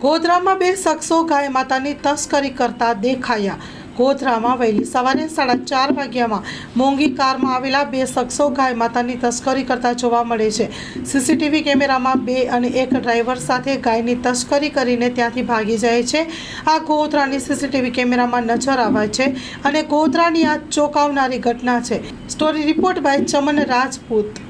ગોધરામાં બે શખ્સો ગાય માતાની તસ્કરી કરતા દેખાયા। ગોધરામાં વહેલી સવારે 4:30 વાગ્યામાં મોંઘી કારમાં આવેલા બે શખ્સો ગાય માતાની તસ્કરી કરતા જોવા મળે છે। સીસીટીવી કેમેરામાં બે અને એક ડ્રાઈવર સાથે ગાયની તસ્કરી કરીને ત્યાંથી ભાગી જાય છે। આ ગોધરાની સીસીટીવી કેમેરામાં નજર આવે છે અને ગોધરાની આ ચોંકાવનારી ઘટના છે। Story report by Chaman Rajput.